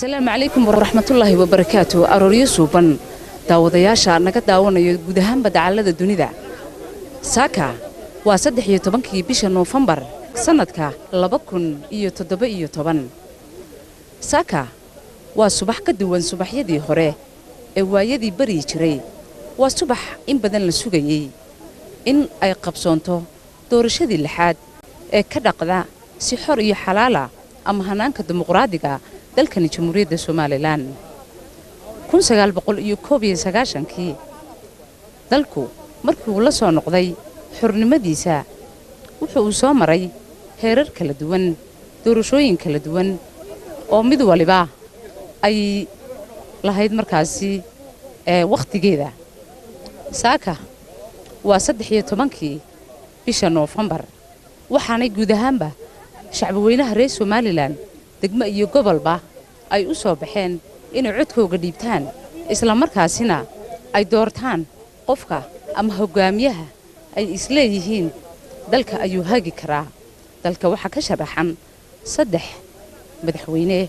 السلام عليكم ورحمة الله وبركاته. أروري سوبن داودياشا نقد داونا يجودهم بدعالة الدنيا. ساكا وصدق يتبنكي بيش نوفمبر سنتك لبكون يتدبئ يتبن. ساكا وصبح كدوان صبح يدي هره يدي بري شري وصبح إن بدن السوقي إن أي قبصونته دورش هذه اللحاد كدق ذا سحر حلالة أما هناك الديمقراطية dalkani jamhuuriyadda Soomaaliland 1991kii dalku markii uu la soo noqday xornimadiisa wuxuu soo maray heerar kala duwan doorashooyin kala duwan oo mid waliba ay lahayd markaasi waqtigeeda saaka waa 13kii bisha November waxaanay guud ahaanba shacbi weynaha reer Soomaaliland degmo iyo gobolba ay u soo baxeen inay codkooga dhiibtaan isla markaasina ay doortaan qofka ama hogaamiyaha ay isleeyihiin dalka ayuu hagi karaa dalka waxa ka sharaxan 3 madaxweyne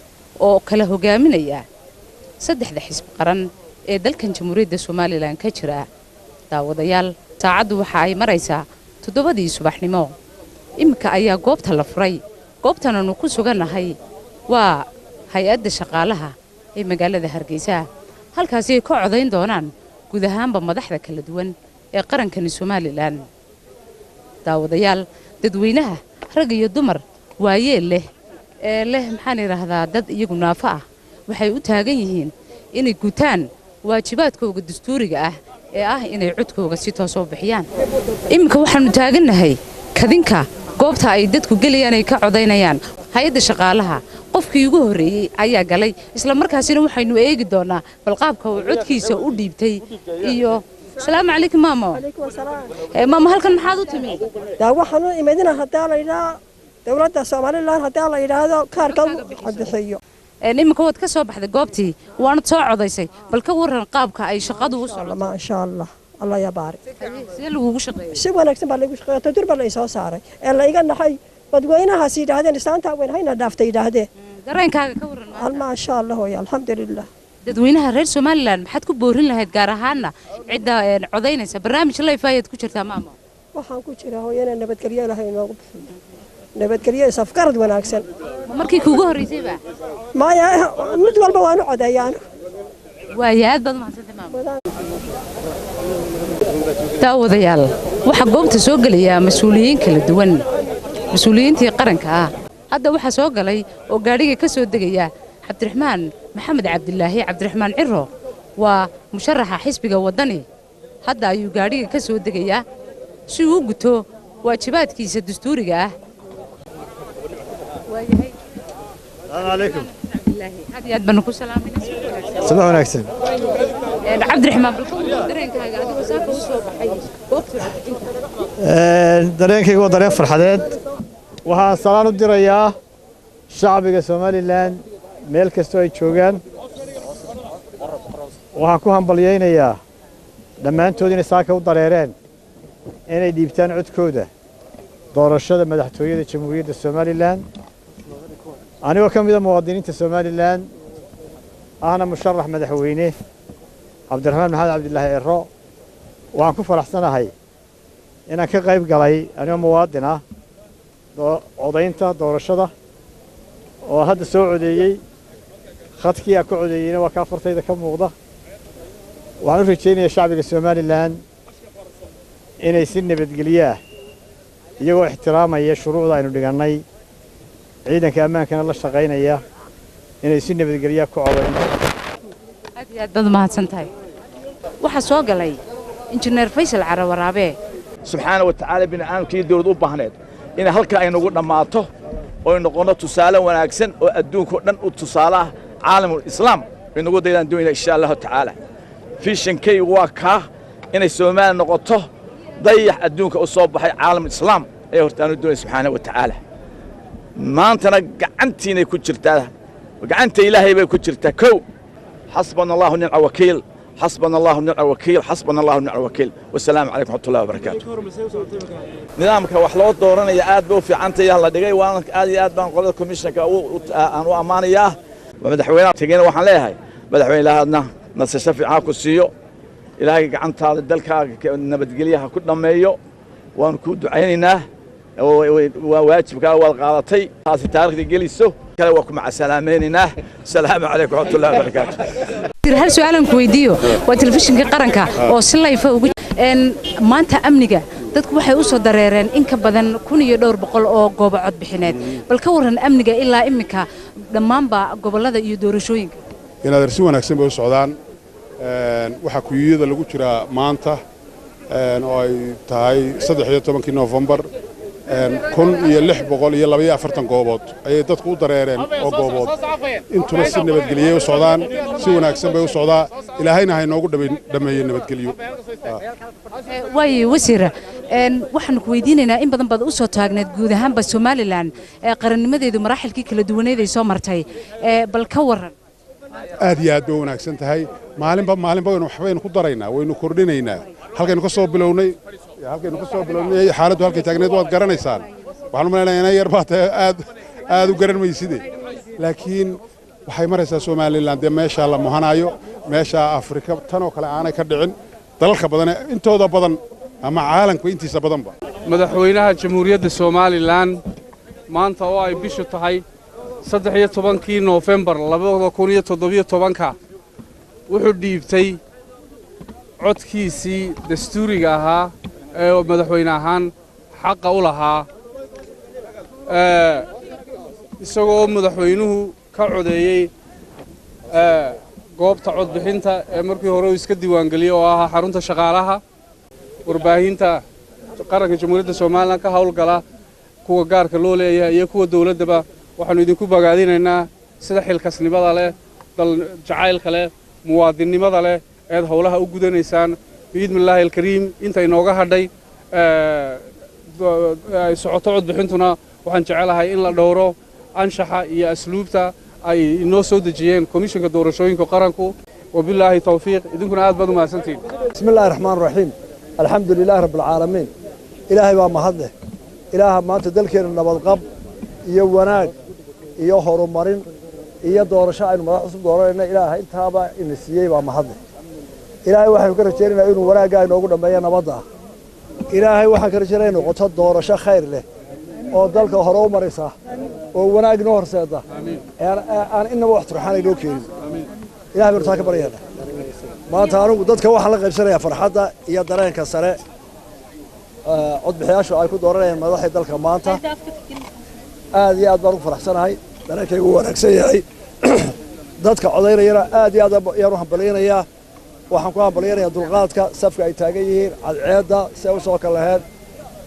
oo kala hogaaminaya 3 xisb qaran ee dalkan jamhuuriyadda Soomaaliland ka jira daawadayaal saacadu waxa ay maraysaa 7 subaxnimo imka ayaa goobta la furay goobtana uu ku suganahay waa hay'adda shaqaalaha ee magaalada Hargeysa halkaas ay ka codayn doonaan guud ahaanba madaxda kala duwan ee qarankan Soomaaliland daawadayaal dadweynaha rag iyo dumar waayeel leh maxaan yiraahdaa dad iyagu naafo ah waxay u taagan yihiin inay gutaan waajibaadkooda dastuuriga ah ee ah inay codkooga si toos ah u bixiyaan imika waxaanu taaganahay kadinka goobta ay dadku galiyaan ay ka codaynayaan hay'adda shaqaalaha qofkii ugu horeeyay ayaa galay isla markaasina waxaynu eegi doonaa bal qaabka uu codkiisa u dhiibtay iyo السلام عليكم ماما. عليكم السلام. ماما هل كان محاضر تمي؟ دا وحنا إمدينا حتى على إذا دولة الصومال الله حتى على إذا هذا كاركو حد سيء. نيم كود كسب حد قابتي وأنا تصاعد ذي بل كور رقابك أي شقاد وصل. ما شاء الله الله يبارك. سيلو وشق. سوى نكتب بالله وشق تدور بالله يسوع سارة. إلا يجنا حي بدوينا هسيد هذا نستان تاوين هاي ندافت إذا هذا. درين كور. ما شاء الله يا الحمد لله. dadweynaha reer Somaliland maxaad ku boorin lahayd gaar ahaanna cidda codaynaysa barnaamij live ayaad ku jirtaa maamo waxaan ku jiraa hooyana nabadgelyo ilahay inoogu bixiyo nabadgelyo safkarad wanaagsan markii kuugu horeysay ba maya mid walba waanu codeeyaan waayaad baad mahadsantahay maamo daawadayaal waxa goobta soo galaya mas'uuliyiin kala duwan mas'uuliyiintii qaranka ah hadda waxa soo galay oo gaariga ka soo degaya Cabdiraxmaan Maxamed Cabdilaahi Cabdiraxmaan Ciro waa musharaxa xisbiga wadani hadda ayuu gaariga ka soo degaya si uu guto waajibaadkiisa dastuuriga ah waayahay السلام عليكم هذه أد بنكو سلامين صباح ونكسن عبد الرحمن بالكون درينك هذا وساك وصوب حي وقت درينك هو درين فرحداد waxaan salaan u dirayaa shacbiga Somaliland meel kasta ay joogaan waxaan ku hambalyeeynayaa dhammaantood inay saaka u dareereen inay dhiibtaan codkooda doorashada madaxtooyada Jamhuuriyadda Somaliland anigoo ka mid ah muwaadiniinta Somaliland ahna musharax madaxweyne Cabdiraxmaan Maxamed Cabdilaahi Ciro waxaan ku faraxsanahay inaan ka qayb galay anigoo muwaadin ah codaynta doorashada oo hadda soo codeeyay khadkii aan ku codeeyayna waa ka fartayda ka muuqda waxaan u rajaynayaa shacbiga Somaliland inay si nabadgelyo ah iyagoo ixtiraamaya shuruucda aynu dhigannay ciidanka ammaankana la shaqaynaya inay si nabadgelyo ku codeeyaan aad iyo aad baad mahadsantahay waxa soo galay injineer Faysal Carawaraabe subxaana wa ta'aala bini'aadamkii dawladda u baahneed in halka ay nagu dhamaato oo noqono tusaale wanaagsan oo adduunka dhan u tusaalaha caalamul islaam inagu daydaan doonayna insha Allah ta'ala fishankay waa ka inay Soomaaliya noqoto dayax adduunka u soo baxay caalamul islaam ay hortaanu doonay subxaana wa ta'ala maantana gacantiina ku jirtaa gacanta Ilaahay bay ku jirtaa kow xasbanallahu ni'ma wakiil حسبنا الله ونعم الوكيل حسبنا الله ونعم الوكيل والسلام عليكم ورحمه الله وبركاته نظامك wax loo dooranaya aad buu fiicantay la dhigay waan aad iyo aad baan qolada commissionka aan u amaanaya madaxweynaha tagayna waxaan leeyahay madaxweynaha nasasho fiican ku siiyo ilaahay gacantaada dalkaaga nabadgelyaha ku dhameeyo waan ku ducaynaynaa waa waajibka wal qaadatay taasi taariikhda geliso kale waa ku macsalaameynaa السلام عليكم ورحمه الله وبركاته hal su'aalan ku weydiiyo waa telefishinka qaranka oo si live ugu maanta amniga dadku waxay u soo dareereen in ka badan 1200 oo goobo cod bixineed bal ka waran amniga ilaa imika dhamaanba gobolada iyo doorashooyinka inaad si wanaagsan bay u socdaan waxa ku yiyada lagu jira maanta oo ay tahay 13 November 1642 goobood ayay dadku u dareereen oo goobood intuba si nabadgelyo u socdaan si wanaagsan bay u socdaa ilaahayna hay noogu dhameeyay nabadgelyo way wasiir waxaan ku weydiinaynaa in badan baad u soo taagneed guud ahaanba Somaliland qarannimadeedu maraaxilkii kala duwaneed ay soo martay bal ka waran aad iyo aad bay wanaagsan tahay maalinba waxbaynu ku daraynaa waynu kordhinaynaa halkaynu ka soo bilownay xaaladdu halkay taagneed waad garanaysaan waxaan u maleynayaa inay yar baad aad u garan mayside laakiin waxay maraysaa Somaliland dee meesha la muhanayo meesha Afrika tan oo kale aanay ka dhicin dalalka badan intooda badan ama caalamka intiisa badanba madaxweynaha jamhuuriyadda Somaliland maanta oo ay bishu tahay 13 November 2017 wuxuu dhiibtay codkiisii dastuuriga ahaa ee madaxweyne ahaan xaq u lahaa isagoo madaxweynuhu ka codeeyay goobta cod bixinta ee markii hore uu iska diiwaan galiyay oo ahaa xarunta shaqaalaha warbaahinta qaranka jamhuuriyadda Soomaaliland ka hawlgala kuwa gaarka loo leeyahay iyo kuwa dawladaba waxaanu idinku bogaadinaynaa sida xilkasnimada leh dal jacaylka leh muwaadinimada leh ee hawlaha u gudanaysaan بإذن الله الكريم أنت إنوجا هدي سعوت عود بحنتنا وحن جعلها إن لا دوره أنشحة هي أسلوبته أي إنه سود جيان كوميشن كدور شوين كقرنكو وبالله توفيق إذن كنا عاد بدو ما سنتين بسم الله الرحمن الرحيم الحمد لله رب العالمين إلهي ما هذا إله ما تدلك النبض قب يواناك يهرم مرين iyo doorasho aynu madax cusub dooranayna ilaahay intaaba ina siiyey baa mahadle ilaahay waxaynu ka rajaynaynaa inuu wanaagga inoogu dhammeeyo nabadda ilaahay waxaan ka rajaynayaa inuu qoto doorasho khayr leh oo dalka hore u maraysa oo wanaag inoo horseeda aan inaba wax turxaan inoo keenin ilaahay baan taa ka baryaynaa maanta anigu dadka waxaan la qaybsanayaa farxadda iyo dareenka sare codbixiyaashu ay ku dooranayaan madaxda dalka maanta aad iyo aad baan ugu faraxsanahay dareenkaygu wanaagsan yahay dadka codaynayana aad iyo aad ayaan u hambalyaynayaa waxaan ku hambalyaynayaa dulqaadka safka ay taagan yihiin cadceedda si ay u soo kal laheed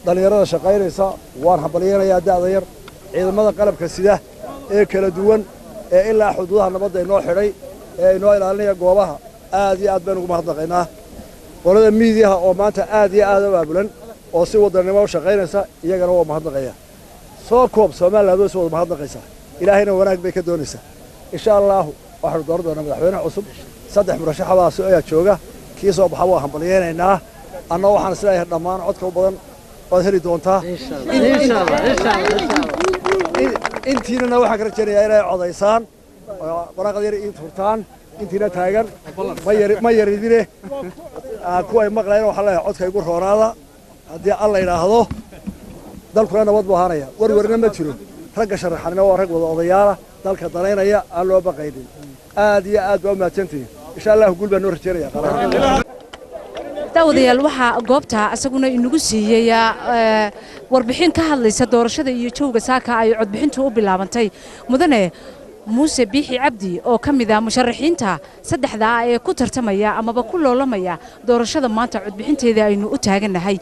dhallinyarada shaqaynaysa waan hambalyaynayaa da'da yar ciidamada qalabka sida ee kala duwan ee ilaa xuduudaha nabadda inoo xidhay ee inoo ilaalinaya goobaha aad iyo aad baynu ugu mahadnaqaynaa qolada miidiyaha oo maanta aad iyo aad u aabulan oo si wadannimo u shaqaynaysa iyagana waa mahadnaqaya soo koob Soomaaliland oo soo wada mahadnaqaysa ilaahayna wanaag bay ka doonaysaa insha Allah waxaanu dooran doonaa madaxweyne cusub saddex murashaxabaas ayaa jooga kii soo baxa waa hambalyeynaa anna waxaan isleeyahay dhammaan codka u badan oo heli doontaa insha Allah intiina waxaan ka rajaynayaa inay codaysaan waraaqad yar ii turtaan intiina taagan ma yaridine kuway maqlayeen waxa leeyahay codka igu roonaada haddii alla yidhaahdo dalkuna nabad buu ahaanaya warwarna ma jiro ragga sharaxanina waa rag wada odayaala dalka danaynaya aan loo baqaynin aad iyo aad baa u mahadsantihiin insha Allah guul baan noo rajaynaya daawadayaal waxaa goobta asaguna inagu siiyay warbixin ka hadlaysa doorashada iyo jawga saaka ay codbixintu u bilaabantay mudane muuse biixi cabdi oo ka mid ah musharaxiinta saddexda ee ku tartamaya amaba ku loolamaya doorashada maanta codbixinteeda aynu u taaganahay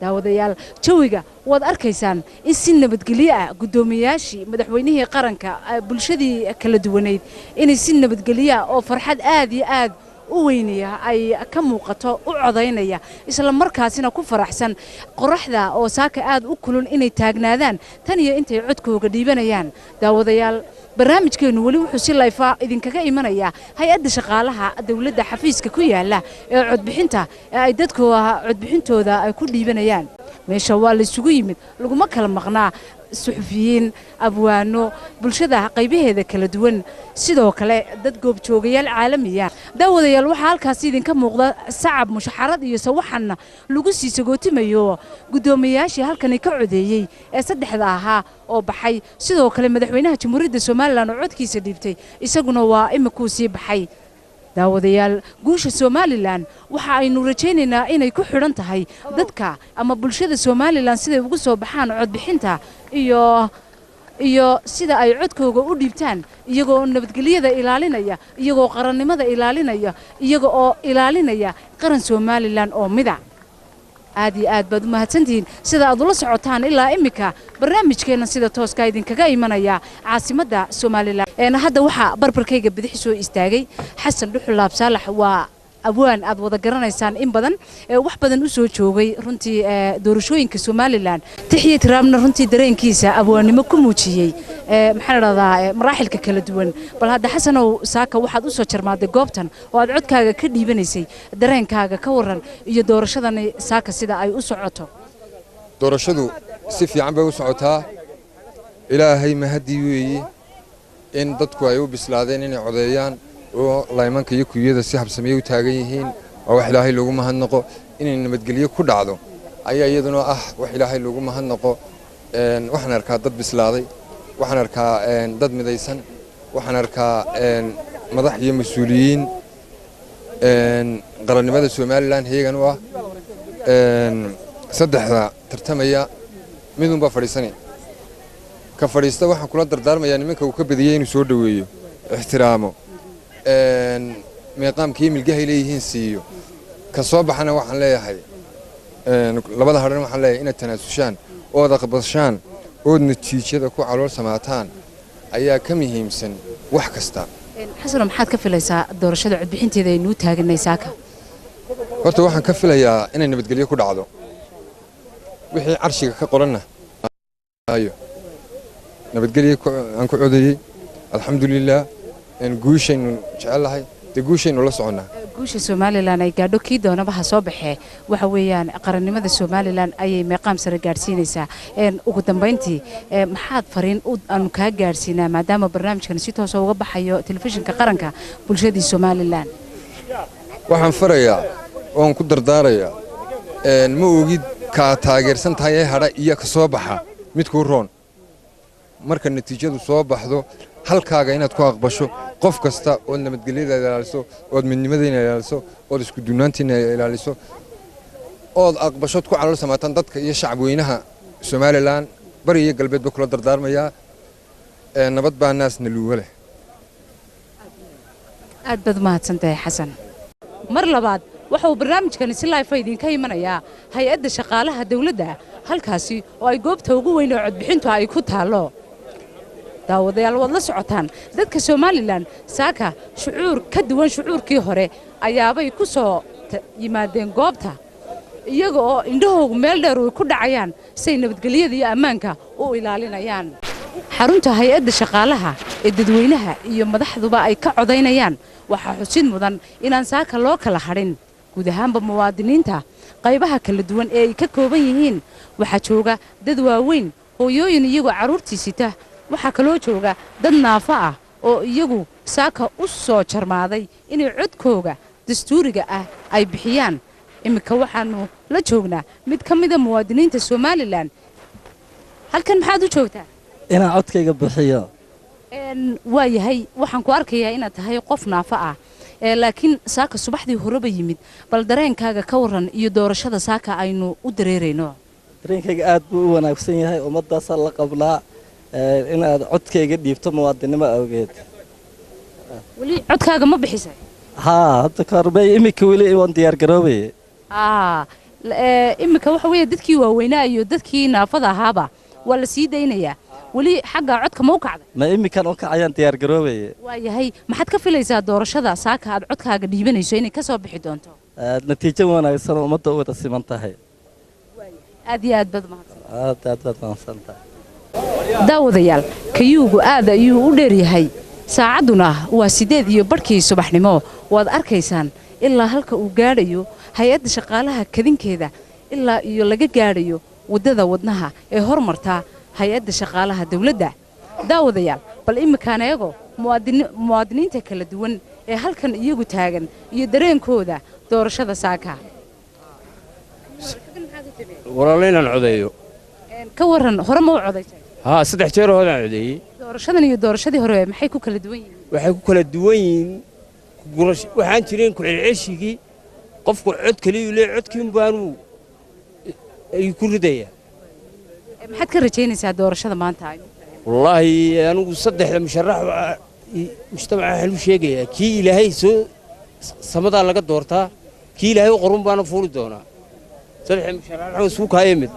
daawadayaal jawiga waad arkaysaan in si nabadgelyo ah gudoomiyaashii madaxweynihii qaranka bulshadii kala duwaneed inay si nabadgelyo ah oo farxad aad iyo aad u weynaya ay ka muuqato u codaynaya isla markaasina ku faraxsan qoraxda oo saaka aad u kulun inay taagnaadaan tan iyo intay codkooga dhiibanayaan daawadayaal barnaamijkeenu wali wuxuu si layfa idinkaga imanaya hay-adda shaqaalaha dawladda xafiiska ku yaala ee codbixinta ee ay dadkooda codbixintooda ay ku dhiibanayaan meesha waa la isugu yimid laguma kala maqnaa suxufiyiin abwaano bulshada qaybaheeda kala duwan sidoo kale dad goobjoogayaal caalamiya daawadayaal waxa halkaas idinka muuqda sacab mushaxarad iyo sawaxana lagu sii sagootimayo gudoomiyaashii halkan ka codeeyay ee saddexda ahaa oo baxay sidoo kale madaxweynaha jamhuuriyadda Soomaaliland oo codkiisa dhiibtay isaguna waa imikuu sii baxay daawadayaal guusha Soomaaliland waxa aynu rajaynaynaa inay ku xidhan tahay dadka ama bulshada Soomaaliland siday ugu soo baxaan codbixinta iyo sida ay codkooga u dhiibtaan iyagoo nabadgelyada ilaalinaya iyagoo qarannimada ilaalinaya iyagoo ilaalinaya qaran Soomaaliland oo mida aad iyo aad baad u mahadsantihiin sida aad ula socotaan ilaa imika barnaamijkeena sida tooska idinkaga imanaya caasimadda Soomaaliland hadda waxa barbarkayga bidix soo istaagay Xasan Dhuxulaab Saalax waa abwaan aad wada garanaysaan in badan wax badan u soo joogay runtii doorashooyinka Soomaaliland tixiyad raabna runtii dareenkiisa abwaannimo ku muujiyay maxaan radaa maraaxilka kala duwan bal hadda Xasanow saaka waxaad u soo jarmaaday goobtan oo aad codkaaga ka dhiibanaysay dareenkaaga ka waran iyo doorashadan saaka sida ay u socoto doorashadu si fiican bay u socotaa ilaahay mahadii weeyii in dadku ay u bislaadeen inay codeeyaan oo laymanka iyo kuyada si habsamay u taagan yihiin oo wax ilaahay lagu mahadnaqo inay nabadgelyo ku dhacdo ayaa iyaduna wax ilaahay lagu mahadnaqo waxaan arkaa dad bislaaday waxaan arkaa dad midaysan waxaan arkaa madax iyo mas'uuliyiin qarannimada Soomaaliland heegan u saddexda tartamaya midun ba fadhiisanay ka fadhiista waxaan kula dardaarmayaa nimanka uu ka badiyay inuu soo dhaweeyo ixtiraamo meeqaamkii milgahay leeyihiin siiyo ka soo baxana waxaan leeyahay labada haran waxaan leeyahay inay tanaasushaan oo aqbashaan oo natiijada ku calool samaataan ayaa ka muhiimsan wax kasta xasan maxaad ka filaysaa doorashada codbixinteeda inuu taaganay saaka horta waxaan ka filayaa inay nabadgelyo ku dhacdo wixii carshiga ka qoranna ayo nabadgelyo aan ku codeeyay alxamdulillah guushaynu jecelahay guushaynu la soconaa guusha Somaliland ay gaadho kii doonaba ha soo baxee waxa weeyaan qarannimada Somaliland ayay meeqaam sare gaarsiinaysaa ugu dambeyntii maxaad fariin aanu ka gaarsiinaa maadaama barnaamijkan si toos ah uga baxayo telefishinka qaranka bulshadii Somaliland waxaan farayaa oon ku dardaarayaa ma ogid ka taageersan tahay hadha iyo ka soo baxa midku roon marka natiijadu soo baxdo halkaaga inaad ku aqbasho qof kasta oo nabadgelyada ilaaliso oo midnimadina ilaaliso oo isku duunaantina ilaaliso oo aqbasho ku calool samaatan dadka iyo shacabweynaha Somaliland bari iyo galbeedba kula dardaarmaya nabad baa naasna luwale aad bad mahadsantahay Xasan mar labaad waxa uu barnaamijkan si live idinka imanayaa hay'adda shaqaalaha dawladda halkaasi oo ay goobta ugu weyn oo codbixintu ay ku taalo daawadayaal wad la socotaan dadka Somaliland saaka shucuur ka duwan shucuurkii hore ayaabay ku soo yimaadeen goobta iyaga oo indhahoodu meel dheer ay ku dhacayaan say nabadgelyada iyo ammaanka u ilaalinayaan xarunta hay'adda shaqaalaha ee dadweynaha iyo madaxduba ay ka codaynayaan waxa xusid mudan inaan saaka loo kala harin guud ahaanba muwaadiniinta qaybaha kala duwan ee ay ka kooban yihiin waxa jooga dad waaweyn hooyooyin iyagoo caruurtiisita waxa kaloo jooga dad naafa ah oo iyagu saaka u soo jarmaaday inay codkooga dastuuriga ah ay bixiyaan imika waxaanu la joognaa mid ka mid ah muwaadiniinta Somaliland halkan maxaad u joogtaa inaan codkayga bixiyo waa yahay waxaan ku arkayaa inaad tahay qof naafa ah laakiin saaka subaxdii horeba yimid bal dareenkaaga ka waran iyo doorashada saaka aynu u dareerayno dareenkayga aad buu u wanaagsan yahay ummadaas la qablaa inaad codkayga dhiibto muwaadinimo awgeed wali codkaaga ma bixisay hadda karbay imika wali waan diyaar garoobay imika waxa weeye dadkii waaweynaa iyo dadkii naafada ahaaba waa la sii daynayaa wali xagga codka ma u kacday ma imikan u kacayaan diyaar garoobay waa yahay maxaad ka filaysaa doorashada saaka aad codkaaga dhiibanayso inay ka soo bixi doonto natiijo wanaagsan oo ummadda u wada siman tahay aad iyo aad bad mahadsantahay daawadayaal kayuugu aad ayuu u dheer yahay saacadduna waa 8:00 subaxnimo waad arkaysaan ilaa halka uu gaadhayo hay'adda shaqaalaha kadinkeeda ilaa iyo laga gaadhayo wadada wadnaha ee hormarta hay'adda shaqaalaha dawladda daawadayaal bal imikaan eego muwaadiniinta kala duwan ee halkan iyagu taagan iyo dareenkooda doorashada saaka walaaleenan codeeyo ka waran hore ma u codaysay 3 jeer hore aan codeeyay doorashadan iyo doorashadii hore maxay ku kala duwan yihiin waxay ku kala duwan yihiin waxaan jireen ku celceshigii qofku cod kaliya leeyahay codkiin baanu ay ku ridaya maxaad ka rajaynaysaa doorashada maanta wallaahi anigu saddexda musharax mujtamaca xal u sheegaya kii ilaahay soo samadaa laga doortaa kii ilaahay qorun baana fuuli doonaa saddexda musharax isku kaayimid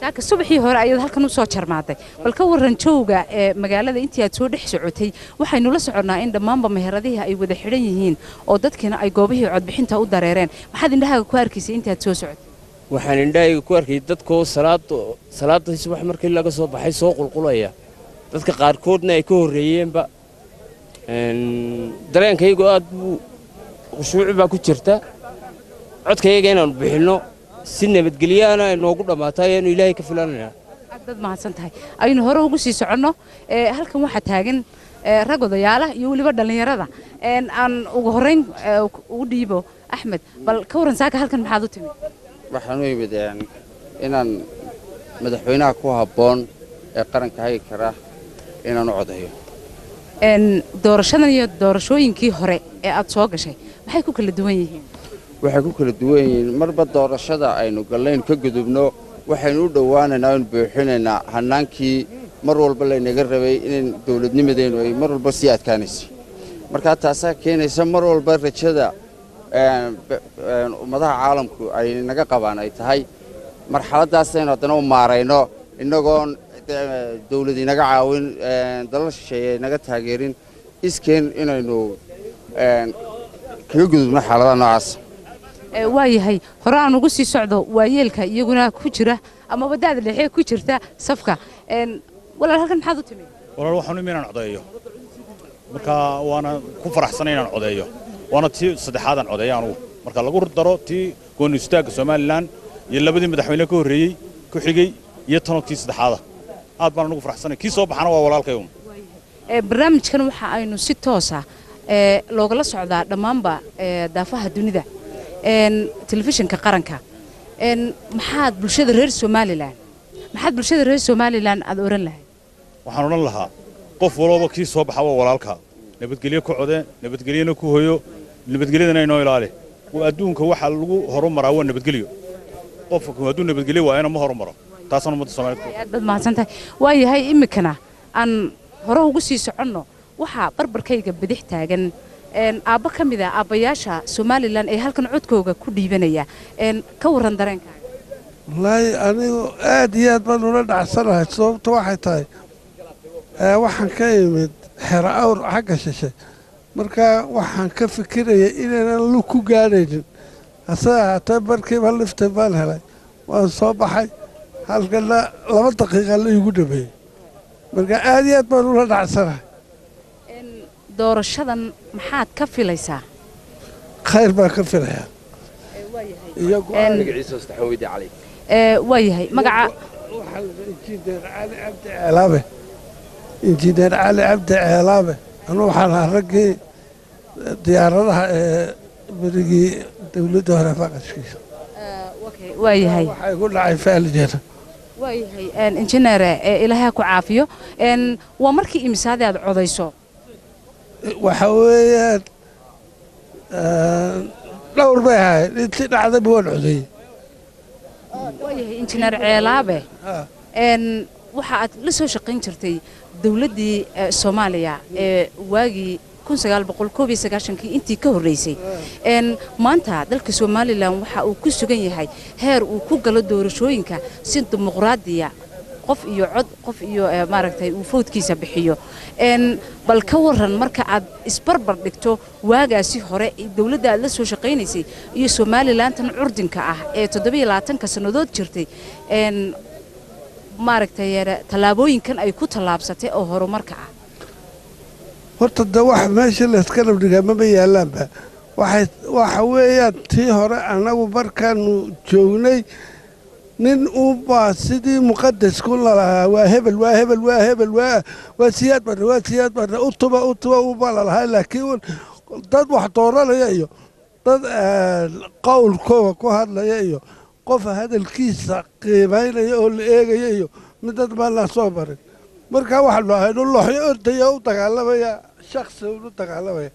saaka subaxii hore ayaad halkan u soo jarmaaday bal ka waran jooga ee magaalada intii aad soo dhex socotay waxaynu la soconnaa in dhammaanba meheradihi ay wada xidhan yihiin oo dadkina ay goobihii codbixinta u dareereen maxaad indhahaaga ku arkaysay intii aad soo socotay waxaan indhahayga ku arkay dadkoo salaada subax markii laga soo baxay soo qulqulaya dadka qaarkoodna ay ka horreeyeenba dareenkaygu aad buu khushuuci baa ku jirta codkayga inaanu bixinno si nabadgelyaana ay noogu dhammaatay ayaanu ilaahay ka filanaynaa aad baad mahadsan tahay aynu hore ugu sii soconno halkan waxaa taagan rag odayaala iyo weliba dhallinyarada aan ugu horrayn ugu dhiibo axmed bal ka waran saaka halkan maxaad u timid waxaan u yimid inaan madaxweynaha ku habboon ee qaranka hagi kara inaan u codeeyo doorashadan iyo doorashooyinkii hore ee aad soo gashay maxay ku kala duwan yihiin waxay ku kala duwan yihiin marba doorashada aynu gallayn ka gudubno waxaynu u dhowaanaynaa aynu buuxinaynaa hannaankii mar walba laynaga rabay in dawladnimadeennu ay mar walba sii adkaanaysay markaa taasaa keenaysa mar walba rajada ummadaha caalamku ay naga qabaan ay tahay marxaladdaasaynu haddana u maarayno innagoon dawlad inaga caawin dalal shisheeye naga taageerin iskeen inaynu kaga gudubno xaaladaha noocaas waa yahay hore aan ugu sii socdo waayeelka iyaguna ku jira ama wadaada dhexe ku jirta safka walaal halkan maxaad u timid walaal waxaan u inaan codeeyo marka waana ku faraxsanay inaan codeeyo waana tii saddexaadan codeeya anugu marka lagu daro tii gooni istaagga Soomaaliland iyo labadii madaxweyne ka horreeyay ku xigay iyo tanokii saddexaada aad baan ugu faraxsanahay kii soo baxana waa walaalkay barnaamijkan waxa aynu si toos ah loogala socdaa dhammaanba daafaha dunida telefishinka qaranka maxaad bulshada reer Soomaaliland aad oran lahayd waxaan oran lahaa qof walba kii soo baxa waa walaalka nabadgelyo ku codeen nabadgelyona ku hooyo nabadgelyadana inoo ilaali adduunka waxa lagu horumaraa waa nabadgelyo qofku hadduu nabadgelyo waa inuu horumaro taasna ummadda Soomaaliyeed aad baad mahadsantahay waa yahay imikana aan hore ugu sii soconno waxa barbarkayga bidix taagan aabba ka mid ah aabbayaasha Soomaaliland ee halkan codkooga ku dhiibanaya ka waran dareenkaaga wallaahi anigu aad iyo aad baan ula dhacsanahay sababta waxay tahay waxaan ka imid xero awr xagga shishe marka waxaan ka fikiraya inaanan lug ku gaadhaynin hase ahaatee markiiba liftay baan helay waan soo baxay halkana 2 daqiiqa la igu dhameeyey marka aad iyo aad baan ula dhacsanahay doorashadan maxaad ka filaysaa khayr baan ka filayaa magaciisa istaxawidi cali waa yahay magaca injineer cali cabdi ceelaabe anuu waxaan ahaa raggii diyaaradaha berigii dawladda hore faqashkiisa waa yahay waxay ku dhacay faalijeena waa yahay injineer ilaahay ku caafiyo waa markii imisaad aad codayso waxa weeyaan dhowr bay ahayd intii dhacdayba waan codeeyey waa yahay injineer ceelaabe waxa aad la soo shaqayn jirtay dawladdii Soomaaliya ee waagii 1991 intii ka horeysay maanta dalka Soomaaliland waxa uu ku sugan yahay heer uu ku galo doorashooyinka si dimuqraadiya qof iyo cod qof iyo maaragtay uu foodkiisa bixiyo bal ka waran marka aad isbarbar dhigto waagaasi hore dawladda aad la soo shaqaynaysay iyo Soomaaliland tan curdinka ah ee 27 sanadood jirtay maaragtay talaabooyinkan ay ku talaabsatay oo horumarka ah horta wax meesha la iska nabdiga ma yaalaanba waxa weeyaan tii hore anagu markaanu joognay nin uu baa sidii muqaddas ku lahaa waa hebel waa siyaad barna utuba uu baa lahaa laakiin dad wax dooranaya iyo dad qowlkooda ku hadlaya iyo qof hadalkiisa qiimaynaya oo la eegaya iyo mid dad baan la soo barin marka waxa loo hayo looxyo ordaya u dagaalamaya shakhsi u dagaalamaya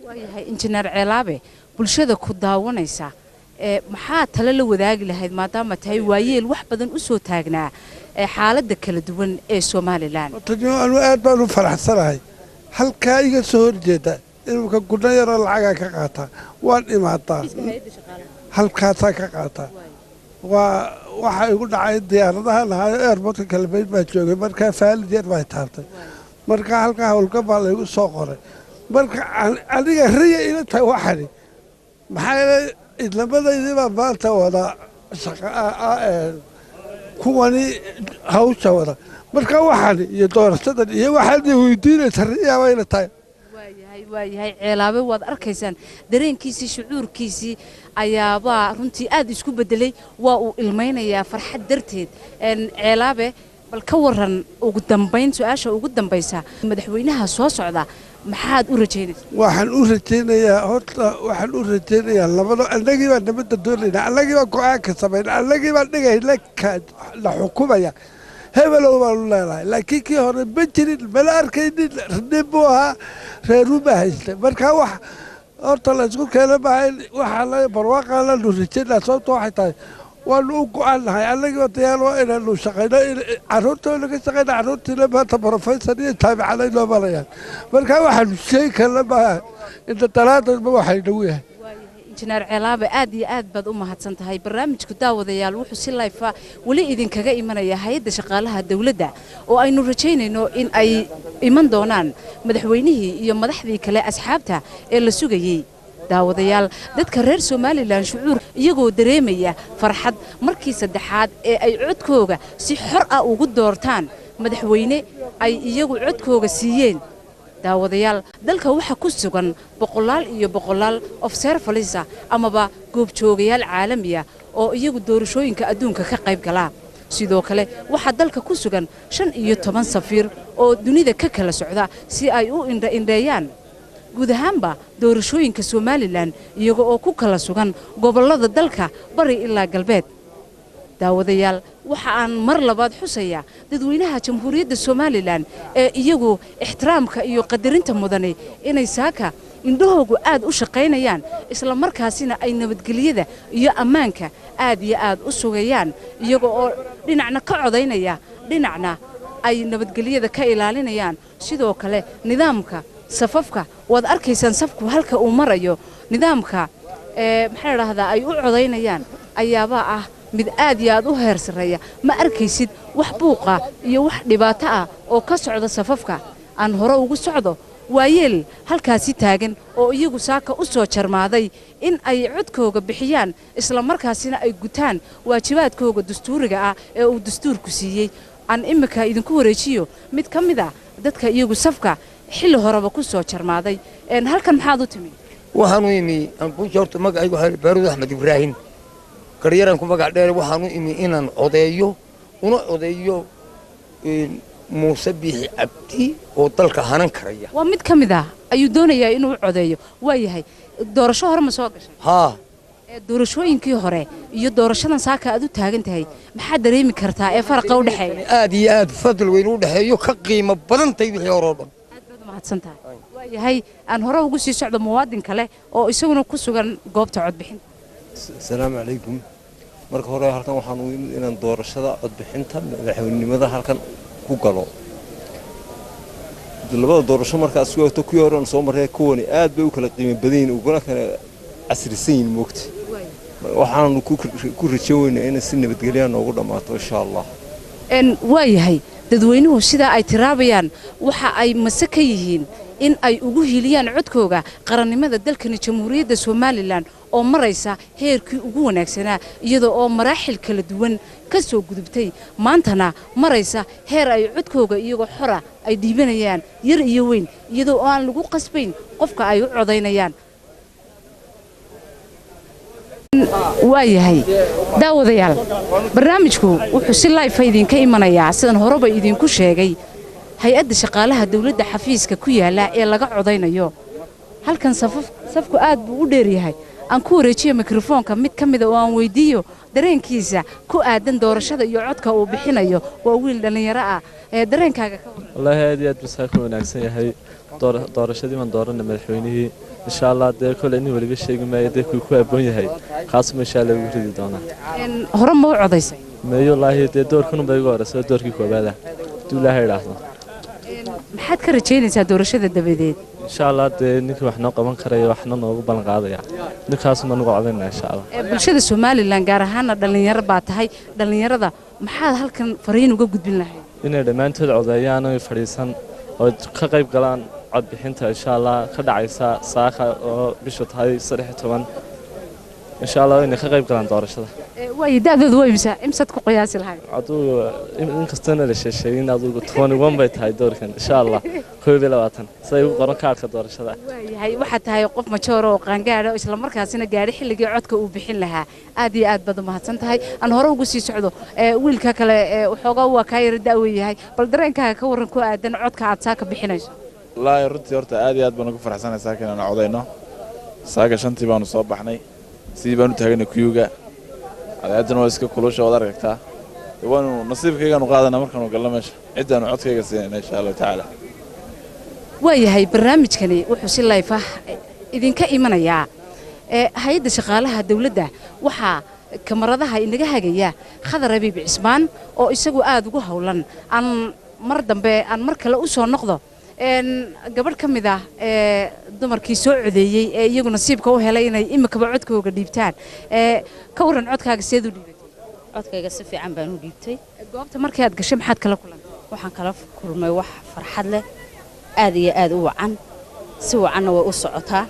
waa yahay injineer ceelaabe bulshada ku daawanaysa maxaa tala la wadaagi lahayd maadaama tahay waayeel wax badan u soo taagnaa xaaladda kala duwan ee Soomaaliland anu aad baan u faraxsanahay halkaa iga soo horjeeda inuu gudna yar lacag ka qaata waan imaadaa halkaasaa ka qaata waxa igu dhacay diyaaradaha lahaa airportka Galbeed baa joogay markaa faalijeer baa taabtay marka halka hawlka baa la igu soo qoray marka aniga riya ila tahay waxani maxaa idlamadaydii baa maanta wada shaqa kuwani hawsha wada marka waxani iyo doorashadan iyo waxaad weydiinaysa riya bay ila tahay waa yahay ceelaabe waad arkaysaan dareenkiisii shucuurkiisii ayaaba runtii aad isku bedelay waa uu ilmaynayaa farxad darteed ceelaabe bal ka waran ugu dambayn su'aasha ugu dambaysa madaxweynaha soo socda maxaad u rajaynaysaa waxaan u rajaynayaa labada annagii baa nabadda doonaynaa annagii baa go'aanka samaynaa annagii baa dhigayna la xukumaya hebelow baanu leenahay laakiin kii hore ma jirin mala arkaynin nin buu ahaa reeruu baa haystay marka wax horta la isku keena maaha waxaa la barwaaqaa lanu rajaynaa sababta waxay tahay waanu u go'aannahay annagiiba diyaar waa inaanu shaqayno carruurtooda ka shaqayna carruurtiina maanta professor iyo jaamicada inoo marayaan marka waxaanu sheegi karna maaha inta dalaadadba waxay nagu yahay injineer ceelaabe aad iyo aad baad u mahadsan tahay barnaamijku daawadayaal wuxuu si live wali idinkaga imanaya hay'adda shaqaalaha dawladda oo aynu rajaynayno in ay iman doonaan madaxweynihii iyo madaxdii kale asxaabta ee la sugayay daawadayaal dadka reer Soomaaliland shucuur iyagoo dareemaya farxad markii saddexaad ee ay codkooga si xor ah ugu doortaan madaxweyne ay iyagu codkooga siiyeen daawadayaal dalka waxa ku sugan boqolaal iyo boqolaal observers amaba goobjoogayaal caalami ah oo iyagu doorashooyinka adduunka ka qayb gala sidoo kale waxa dalka ku sugan 15 safiir oo dunida ka kala socda si ay u indheeyaan guud ahaanba doorashooyinka Soomaaliland iyaga oo ku kala sugan gobolada dalka bari ilaa galbeed daawadayaal waxa aan mar labaad xusaya dadweynaha jamhuuriyadda Soomaaliland ee iyagu ixtiraamka iyo qadarinta mudane inay saaka indhahoogu aad u shaqaynayaan isla markaasina ay nabadgelyada iyo ammaanka aad iyo aad u sugayaan iyaga oo dhinacna ka codaynaya dhinacna ay nabadgelyada ka ilaalinayaan sidoo kale nidaamka safafka waad arkaysaan safku halka uu marayo nidaamka maxay raahdaa ay u codaynayaan ayaaba ah mid aad iyo aad u heer sareeya ma arkaysid wax buuqa iyo wax dhibaato ah oo ka socda safafka aan hore ugu socdo waayeel halkaasi taagan oo iyagu saaka u soo jarmaaday in ay codkooga bixiyaan isla markaasina ay gutaan waajibaadkooga dastuuriga ah ee uu dastuurku siiyay aan imika idinku wareejiyo mid ka mid ah dadka iyagu safka xilli horeba ku soo jarmaaday halkan maxaad u timi waxaan u imi aan ku joorto magacaygu Xaali Baaruud Axmed Ibraahin qaryaran ku magac dheer waxaan u imi inaan codeeyo una codeeyo Muuse Biixi Cabdi oo dalka hanan karaya waa mid ka mid ah ayuu doonayaa inuu codeeyo waa yahay doorasho hore ma soo gashay doorashooyinkii hore iyo doorashadan saaka aad u taagan tahay maxaa dareemi kartaa ee farqa u dhaxeeya aad iyo aad fadl weyn u dhaxeeyo ka qiimo badan tay wixii hore oo dhan mahadsantahay waa yahay aan hore ugu sii socdo muwaadin kale oo isaguna ku sugan goobta codbixinta assalaamu calaykum marka hore halkan waxaan u imid inaan doorashada codbixinta madaxweynenimada halkan ku galo labada doorasho markaas ku waqti ku horan soo maray kuwani aad bay u kala qiimo badan yihiin uguna kala casrisan moogta waxaan ku rajoonayaa in si nabadgelyo noogu dhamaato insha Allah waa yahay dadweynuhu sida ay tiraabayaan waxa ay masaka yihiin in ay ugu hiliyaan codkooga qarannimada dalkani jamhuuriyadda Soomaaliland oo maraysa heerkii ugu wanaagsanaa iyadoo oo maraaxil kala duwan ka soo gudubtay maantana maraysa heer ay codkooga iyagoo xora ay dhiibanayaan yar iyo weyn iyadoo aan lagu qasbayn qofka ay u codaynayaan waa yahay daawadayaal barnaamijku wuxuu si live idinka imanayaa sidan horeba idinku sheegay hay'adda shaqaalaha dawladda xafiiska ku yaala ee laga codaynayo halkan safku aad buu u dheer yahay aan ku wareejiyo mikrofoonka mid ka mid ah oo aan weydiiyo dareenkiisa ku aadan doorashada iyo codka uu bixinayo waa wiil dhalinyaro ah ee dareenkaaga ka waran wallahi aad iyo aad buu ku wanaagsan yahay doorashadii man dooranay madaxweynihii insha Allah dee kale in waliba sheegi maayo dee ku aboon yahay khaasma insha Allah ugu ridi doona hore ma u codaysay meeyo wallahi dee doorkan bay ugu horeysay doorkii koobaad ah duulahay raahdo maxaad ka rajaynaysaa doorashada dabadeed insha Allah dee ninkii wax noo qaban karayo waxna noogu balan qaadaya ninkaas ma nagu codaynaa insha Allah bulshada Soomaaliland gaar ahaan dhalinyaro baa tahay dhalinyarada maxaad halkan fariin uga gudbin lahayd inay dhamaantood codeeyaan oo fariisan oo ka qayb galaan codbixinta insha Allah ka dhacaysa saaka oo bisha tahay 13 insha Allah inay ka qayb galaan doorashada way daadadu way imsad ku qiyaasi lahayd aduu in kastana la sheesheeyay aduu 21 bay tahay doorkan insha Allah 22 say u qoran kaarka doorashada yahay waxa tahay qof majoor oo qaangaar ah isla markaasina gaari xilligii codka uu bixin lahaa aad iyo aad baad u mahadsan tahay aan hore ugu sii socdo wiilka kale waxoogaa waa ka yar daawo yahay bal dareenkaaga ka waran ku aadan codka aad saaka bixinayso wallaahi runtii horta aad iyo aad baan ugu faraxsanahay saaka inaan codayno saaga shantii baanu soo baxnay sidii baanu taaganay kuyuga adeedana waa iska kulusha wada aragtaa waanu nasiibkaygaanu qaadanaa markaanu galno meesha cidaanu codkayga siinayna insha Allah tacaala waa yahay barnaamijkani wuxuu si live ah idinka imanayaa hay'adda shaqaalaha dawladda waxaa kamaradaha inaga hagaya Khadar Habiib Cismaan oo isagu aad ugu hawlan aan mar dambe aan mar kale u soo noqdo gabadh ka mid ah dumarkii soo codeeyay ee iyagu nasiibka u helay inay imikaba codkooga dhiibtaan ka waran codkaaga seed u dhiibtay codkayga si fiican baan u dhiibtay goobta markii aad gashay maxaad kala kulantay waxaan kala kulmay wax farxad leh aad iyo aad u wacan si wacanna way u socotaa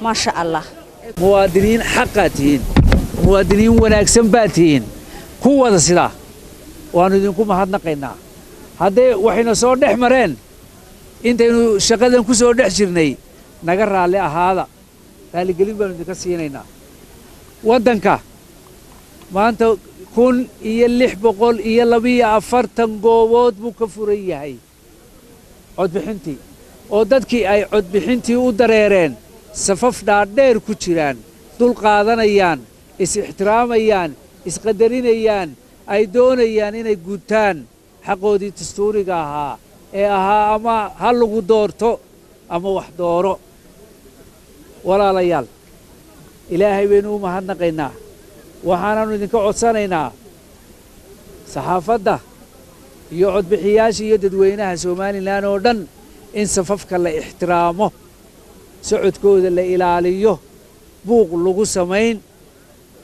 ma sha Allah muwaadiniin xaqatiin muwaadiniin wanaagsan baatiin kuwada sida waan idinku mahadnaqaynaa haddee waxayna soo dhex mareen intaynu shaqadan ku soo dhex jirnay naga raalli ahaada raaligelin baanu idinka siinaynaa waddanka maanta 1642 goobood buu ka furan yahay codbixintii oo dadkii ay codbixintii u dareereen safaf dhaadheer ku jiraan dul qaadanayaan is-ixtiraamayaan isqadarinayaan ay doonayaan inay gutaan xaqoodii dastuuriga ahaa ee ahaa ama ha lagu doorto ama wax dooro walaalayaal ilaahay baynu u mahadnaqaynaa waxaanaannu idinka codsanaynaa saxaafadda iyo codbixiyaasha iyo dadweynaha somalilan oo dhan in safafka la ixtiraamo socodkooda la ilaaliyo buuq lagu samayn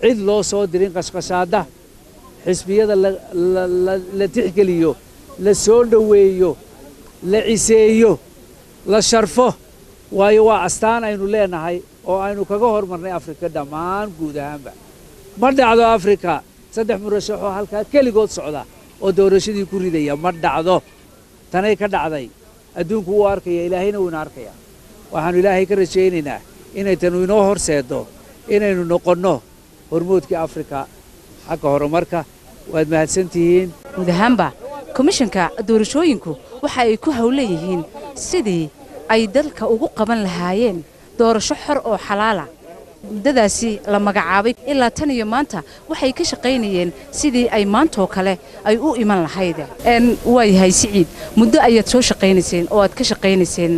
cid loo soo dirin qashqashaadda xisbiyada la tixgeliyo la soo dhoweeyo la ciseeyo la sharfo waayo waa astaan aynu leenahay oo aynu kaga hormarnay afrika dhammaan guud ahaanba ma dhacdo afrika 3 murashaxoo halkaa keligood socda oo doorashadii ku ridaya ma dhacdo tanay ka dhacday adduunku wuu arkaya ilaahayna wuuna arkaya waxaanu ilaahay ka rajaynaynaa inay tanu inoo horseedo inaynu noqonno hormoodkii afrika xagga horumarka waad mahadsantihiin guud ahaanba komishanka doorashooyinku waxa ay ku hawlan yihiin sidii ay dalka ugu qaban lahaayeen doorasho xor oo xalaala muddadaasi la magacaabay ilaa tan iyo maanta waxay ka shaqaynayeen sidii ay maantoo kale ay u iman lahayd waayahay siciid muddo ayaad soo shaqaynayseen oo aad ka shaqaynayseen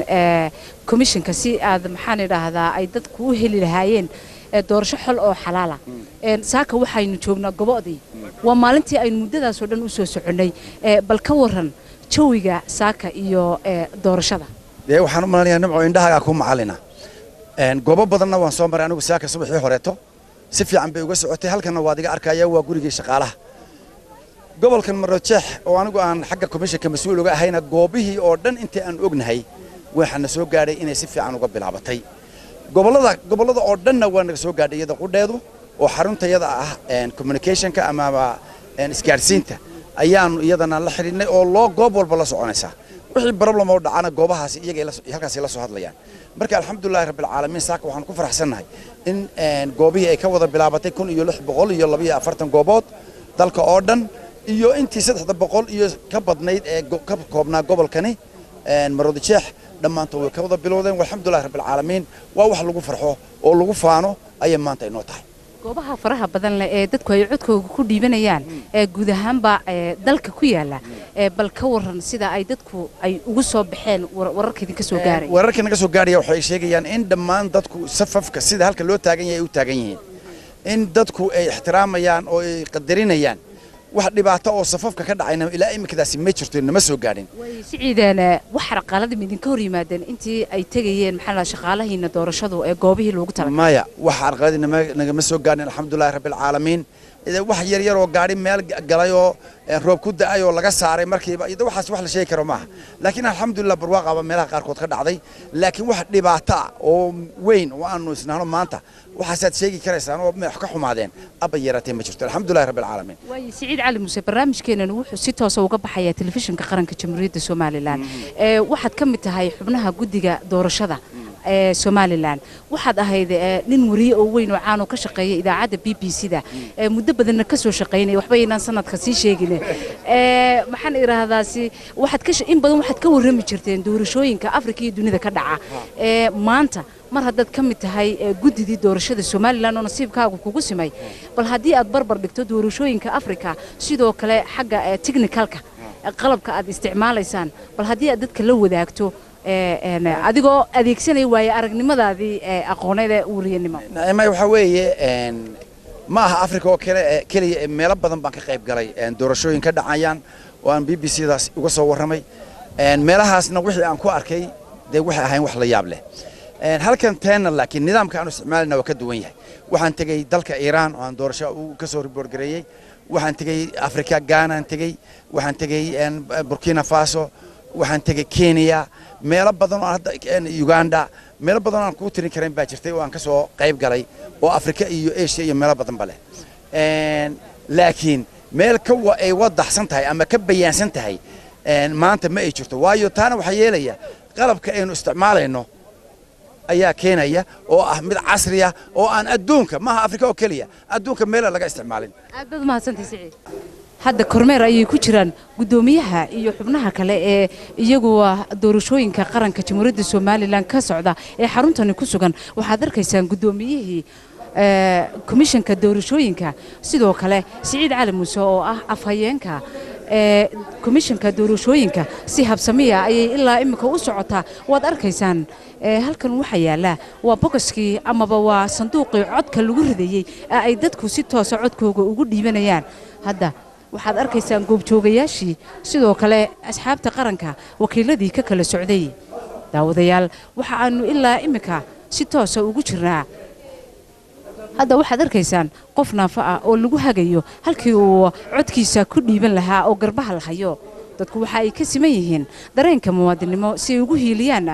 komishanka si aad maxaan idhaahdaa ay dadku u heli lahaayeen doorasho xol oo xalaala saaka waxaynu joognaa gobodii waa maalintii aynu muddadaasoo dhan u soo soconnay bal ka waran jawiga saaka iyo doorashada dee waxaan u malanayaa nimco indhahaagaa ku macallina goobo badanna waan soo maray anigu saaka subaxii horeeto si fiican bay uga socotay halkanna waad iga arkaya waa gurigii shaqaalaha gobolkan Marojeex oo anigu aan xagga komishanka mas'uul uga ahayna goobihii oo dhan intii aan ognahay waxaana soo gaadhay inay si fiican uga bilaabatay gobolada oo dhanna waa naga soo gaadhay iyada qudheedu oo xaruntayada ah communicationka ama isgaarsiinta ayaanu iyadana la xiriirnay oo loo goob walba la soconaysa wixii problem oo dhacana goobahaasi iyaga halkaas la soo hadlayaan marka alxamdulillaah rabbil caalamiin saaka waxaan ku faraxsanahay in goobihii ay ka wada bilaabatay 1642 goobood dalka oo dhan iyo intii 300 iyo ka badnayd ee ka koobnaa gobolkani Maroodijeex dhammaantood way ka wada bilowdeen alxamdulillaah rabbil caalamiin waa wax lagu farxo oo lagu faano ayay maanta inoo tahay goobaha faraha badan leh ee dadku ay codkooda ku dhiibanayaan ee guud ahaanba dalka ku yaala bal ka waran sida ay dadku ay ugu soo baxeen wararka idinka soo gaaray wararka naga soo gaaraya waxay sheegayaan in dhammaan dadku safafka sida halka loo taagan yahay u taagan yihiin in dadku ay ixtiraamayaan oo ay qadarinayaan wax dhibaato oo safafka ka dhacayna ilaa imikadaasi ma jirto nama soo gaadhin siciidana wax raqaalada idinka hor yimaadeen intii ay tagayeen maxaa shaqaalahiina doorashadu ee goobihii loogu talagalay maya wax raqaalada naga soo gaadhin alxamdulillaah rabbil caalamiin wax yar yar oo gaari meel galay oo roob ku da'ay oo laga saaray markiiba iyada waxaas wax la sheegi karo maaha laakiin alxamdulillaah barwaaqaba meelaha qaarkood ka dhacday laakiin wax dhibaato ah oo weyn oo aanu isnaano maanta waxaasaad sheegi karaysaan oo wax ka xumaadeen aba yaratay ma jirto alxamdulillaah rabbil caalamiin way siciid cali muuse barnaamijkeenana wuxuu si toos ah uga baxayaa telefishinka qaranka jamhuuriyadda Soomaaliland waxaad ka mid tahay xubnaha guddiga doorashada Somaliland waxaad ahayd nin wariye oo weyn oo caan oo ka shaqeeya idaacadda BBC-da muddo badan ka soo shaqeynay waxba inaan sanadka sii sheegin maxaan iraahdaasi in badan waxaad ka warrami jirteen doorashooyinka Afrika iyo dunida ka dhaca maanta mar haddaad ka mid tahay guddidii doorashada Somaliland oo nasiibkaagu kugu simay bal haddii aad barbar dhigto doorashooyinka Afrika sidoo kale xagga technicalka qalabka aad isticmaalaysaan bal haddii aad dadka la wadaagto adigoo adeegsanaya waaye aragnimadaadii aqooneed ee wariyanimo naimay waxa weeye ma aha Afrika oo kaliya meelo badan baan ka qayb galay doorashooyin ka dhacayaan oo aan BBC-daas uga soo warramay meelahaasna wixii aan ku arkay de waxay ahayn wax la yaab leh halkan teena laakiin nidaamka aan isticmaalna waa ka duwan yahay waxaan tagay dalka Iran oo aan doorasho ka soo report gareeyay waxaan tagay Afrika Ghana aan tagay waxaan tagay Burkina Faso waxaan tagay Kenya meelo badan oo hadda Uganda meelo badan aan ku tirin kareen baa jirtay oo aan ka soo qayb galay oo Afrika iyo Asia iyo meelo badan bale laakiin meel ka ay wadaxsan tahay ama ka bayaansan tahay maanta ma ay jirto waayo taana waxa yeelaya qalabka aynu isticmaalayno ayaa keenaya oo ah mid casri ah oo aan adduunka maaha Afrika oo kaliya adduunka meel laga isticmaalin aad baad mahadsantahay Siciid hadda kormeer ayay ku jiraan gudoomiyaha iyo xubnaha kale ee iyagu doorashooyinka qaranka Jamhuuriyadda Soomaaliland ka socda ee xaruntani ku sugan waxaad arkaysaan gudoomiyihii komishanka doorashooyinka sidoo kale Siciid Cali Muuse oo ah afhayeenka komishanka doorashooyinka si habsamiya ayay ilaa imika u socotaa waad arkaysaan halkan waxa yaala waa bogoskii amaba waa sanduuqii codka lagu ridayay ay dadku si toos ah codkooga ugu dhiibanayaan hadda waxaad arkaysaan goobjoogayaashii sidoo kale asxaabta qaranka wakiiladii ka kala socday daawadayaal waxa aanu ilaa imika si toos ah ugu jirnaa hadda waxaad arkaysaan qof naafa ah oo lagu hagayo halkii uu codkiisa ku dhiiban lahaa oo garbaha la hayo dadku waxa ay ka siman yihiin dareenka muwaadinimo si ay ugu hiiliyaan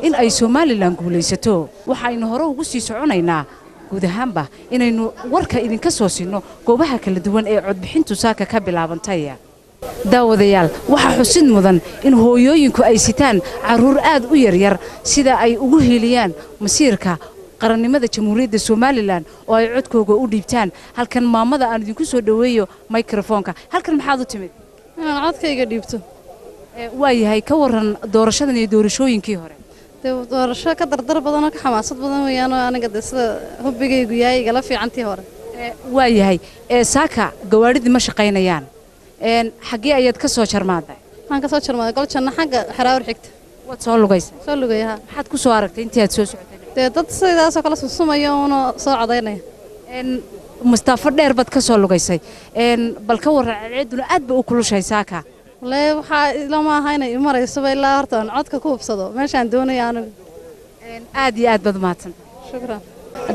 in ay Soomaaliland guulaysato waxaynu hore ugu sii soconaynaa guud ahaanba inaynu warka idinka soo siino goobaha kala duwan ee codbixintu saaka ka bilaabantay daawadayaal waxa xusid mudan in hooyooyinku ay sitaan caruur aad u yaryar sida ay ugu hiiliyaan masiirka qarannimada Jamhuuriyadda Soomaaliland oo ay codkooga u dhiibtaan halkan maamada aan idinku soo dhaweeyo microphone-ka halkan maxaad u timid inaan codkayga dhiibto waa yahay ka waran doorashadan iyo doorashooyinkii hore doorasho ka dardar badan oo ka xamaasad badan weeyaan oo aniga sida hubigaygu yahay igala fiicantii hore waa yahay saaka gawaadhidii ma shaqaynayaan xaggee ayaad ka soo jarmaaday waxaan ka soo jarmaaday gol janna xagga xaraawr xigta waad soo lugaysay soo lugayaa maxaad ku soo aragtay intii aad soo socotay dad sidaas oo kala susumaya oo soo codaynaya Mustafa dheer bad ka soo lugaysay bal ka waran ciiduna aad ba u kulushay saaka lee waxa lama ahayna imarayso ilaa horta aan codka ku hubsado meeshaan doonaya anigu aad iyo aad bad maadsan shukran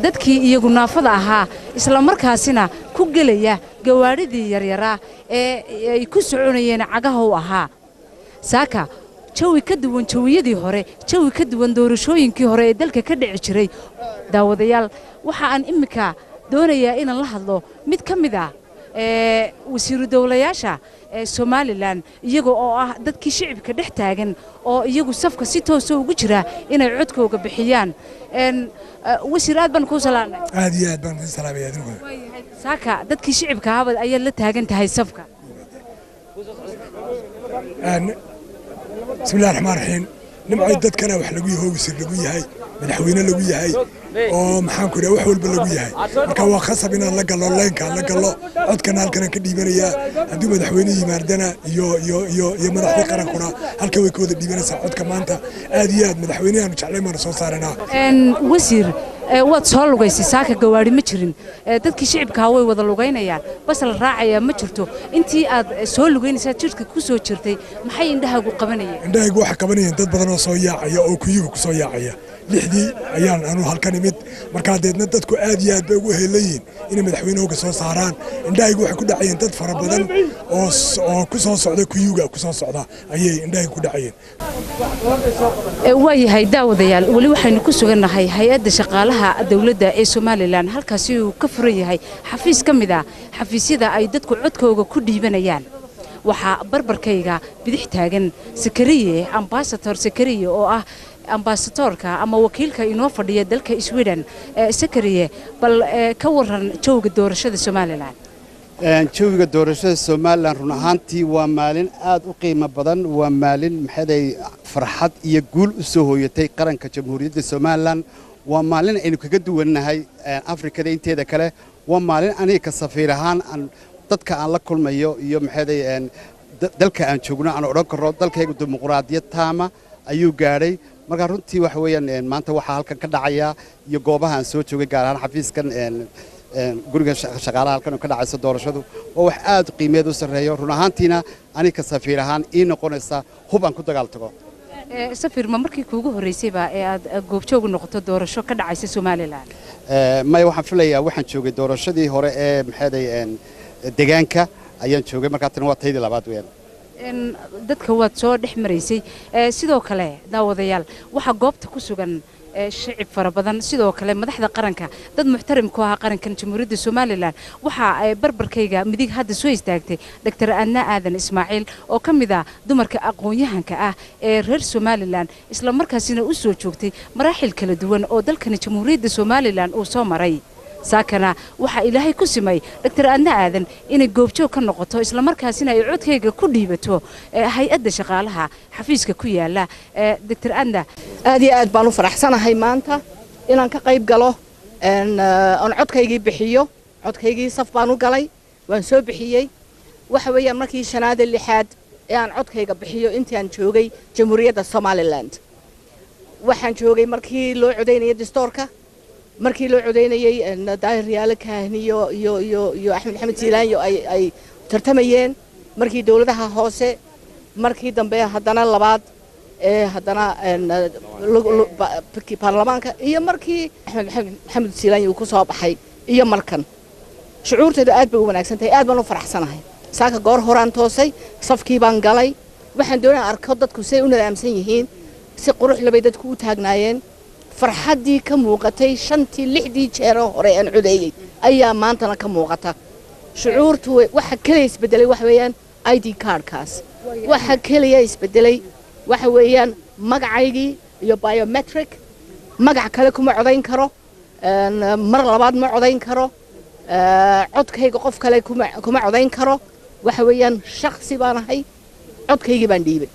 dadkii iyagu naafada ahaa isla markaasina ku galaya gawaadhidii yaryaraa ee ay ku soconayeen cagaha u ahaa saaka jawi ka duwan jawiyadii hore jawi ka duwan doorashooyinkii hore ee dalka ka dhici jiray daawadayaal waxa aan imika doonayaa inaan la hadlo mid ka mid ah wasiiru dawlayaasha Soomaaliland iyaga oo ah dadkii shicibka dhex taagan oo iyagu safka si toos ah ugu jira inay codkooga bixiyaan wasiir aad baan ku salaamay aad iyo aad baan ku salaamay adigu saaka dadkii shicibka ahaa ayaa la taagan tahay safka بسم الله الرحمن الرحيم نمعي ددكنا wax lagu yahay wasiir lagu yahay madaxweyne lagu yahay oo maxaan ku dhahay wax walba lagu yahay marka waa khasab in la galo leenka la galo codkana halkan ka dhiibanaya hadii madaxweyne yimaadana iyo madaxda qarankuna halka way kooda dhiibanaysaa codka maanta aad iyo aad madaxweynaha jeclay mar soo saaranaa wasiir waad soo lugaysay saaka gawaari ma jirin dadkii shicibka way wada lugaynayaan bas la raacaya ma jirto intii aad soo lugaynaysaa jirka ku soo jirtay maxay indhahaagu qabanayeen indhahaagu waxa qabanayeen dad badan oo soo yaacaya oo kuyuga ku soo yaacaya lixdii ayaan anu halkan imid markaa deedna dadku aad iyo aad bay ugu heelayiin inay madaxweynahooga soo saaraan indhahaygu waxay ku dhacayeen dad fara badan oo ku soo socda kuyuga ku soo socda ayay indhahaygu ku dhacayeen waa yahay daawadayaal wali waxaynu ku sugannahay hay'adda shaqaalaha dawladda ee Soomaaliland halkaas uu ka furan yahay xafiis ka mid ah xafiisyada ay dadku codkooga ku dhiibanayaan waxa barbarkayga bidix taagan Sakariye ambassador Sakariye oo ah ambassadorka ama wakiilka inoo fadhiya dalka Sweden Sakariye bal ka waran jawga doorashada Soomaaliland jawga doorashada Soomaaliland run ahaantii waa maalin aad u qiimo badan waa maalin maxay farxad iyo guul u soo hooyatay qaranka Jamhuuriyadda Soomaaliland waa maalin aynu kaga duwanahay Afrikada inteeda kale waa maalin aniga ka safiir ahaan dadka aan la kulmayo iyo maxay dalka aan joogno aan oran karo dalkaygu dimuqraadiyad taama ayuu gaaray marka runtii waxa weeyaan maanta waxa halkan ka dhacaya iyo goobaha aan soo joogay gaar ahaan xafiiskan guriga shaqaalaha halkan ka dhacaysa doorashadu oo wax aad qiimeed u sareeyo run ahaantiina aniga ka safiir ahaan ii noqonaysa hub aan ku dagaal tago safir ma markii kuugu horeysayba ee aad goobjoog noqoto doorasho ka dhacaysa Soomaaliland may waxaan filayaa waxaan joogay doorashadii hore ee maxay deegaanka ayaan joogay markaa tan waa taydii labaad weeyaan dadka waad soo dhex maraysay sidoo kale daawadayaal waxa goobta ku sugan shicib fara badan sidoo kale madaxda qaranka dad muxtarim ku ah qarankan jamhuuriyadda Soomaaliland waxa ay barbarkayga midig hadda soo istaagtay Dr. Adna Aadan Ismaaciil oo ka mid ah dumarka aqoon-yahanka ah ee reer Soomaaliland isla markaasina u soo joogtay maraaxil kala duwan oo dalkan jamhuuriyadda Soomaaliland uu soo maray saakana waxa ilaahay ku simay Dr. Adna Aadan inay goobjoog ka noqoto isla markaasina ay codkayga ku dhiibato hay'adda shaqaalaha xafiiska ku yaala Dr. Adna aad iyo aad baan u faraxsanahay maanta inaan ka qayb galo aan codkaygii bixiyo codkaygii saf baan u galay waan soo bixiyey waxa weeyaan markii shanaada lixaad ee aan codkayga bixiyo intii aan joogay jamhuuriyadda Soomaaliland waxaan joogay markii loo codeynayay dastuurka markii loo codeynayay daahir riyaale kaahniyo iyo Axmed Maxamed Siilaanyo ay tartamayeen markii dawladaha hoose markii dambe haddana labaad haddana baarlamaanka iyo markii Axmed Maxamed Siilaanyo uu ku soo baxay iyo markan shucuurteedu aad bay u wanaagsan tahay aad baan u faraxsanahay saaka goor horaan toosay safkii baan galay waxaan doonaa arko dadku say u nadaamsan yihiin si qurux labay dadku u taagnaayeen farxadii ka muuqatay shantii lixdii jeer hore aan codeeyay ayaa maantana ka muuqata shucuurtu waxa kaliya isbedelay waxa weeyaan ID cardkaas waxa kaliya isbedelay waxa weeyaan magacaygii iyo biometric magac kale kuma codayn karo mar labaad ma codayn karo codkayga qof kale kuma codayn karo waxa weeyaan shakhsi baan ahay codkaygii baan dhiibay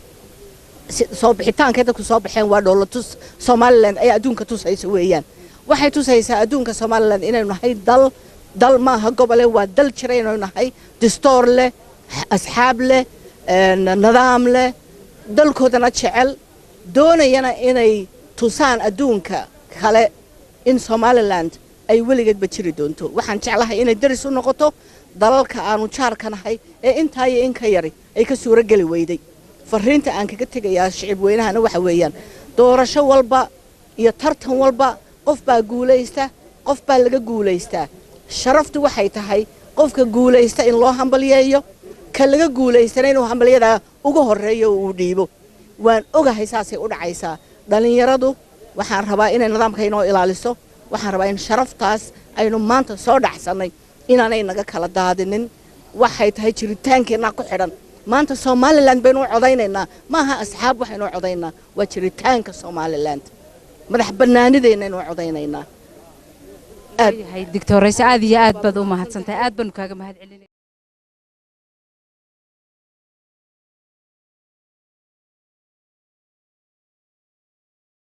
soo bixitaanka dadku soo baxeen waa dowladda Soomaaliland ay adduunka tusayso weeyaan waxay tusaysaa adduunka Soomaaliland inaynu nahay dal maaha gobole waa dal jira inaynu nahay dastuur leh asxaab leh nidaam leh dalkoodana jecel doonayana inay tusaan adduunka kale in Soomaaliland ay weligeedba jiri doonto waxaan jeclahay inay daris u noqoto dalalka aanu jaarka nahay ee intaa iyo in ka yari ay ka suura gali weyday fariinta aan kaga tegayaa shicib weynahana waxa weeyaan doorasho walba iyo tartan walba qof baa guulaysta qof baa laga guulaystaa sharaftu waxay tahay qofka guulaysta in loo hambaliyeeyo ka laga guulaystana inuu hambaliyada ugu horeeyo uu dhiibo waan ogahay saasay u dhacaysaa dhalinyaradu waxaan rabaa inay nidaamka inoo ilaaliso waxaan rabaa in sharaftaas aynu maanta soo dhaxsanay inaanay naga kala daadinin waxay tahay jiritaankeena ku xidhan maanta Soomaaliland baynu codaynaynaa maaha asxaab waxaynu codaynaa waa jiritaanka Soomaaliland madax banaanideena inuu codaynaynaa Dr. Rays aad iyo aad baad u mahadsantahay aad baan kaaga mahad celinay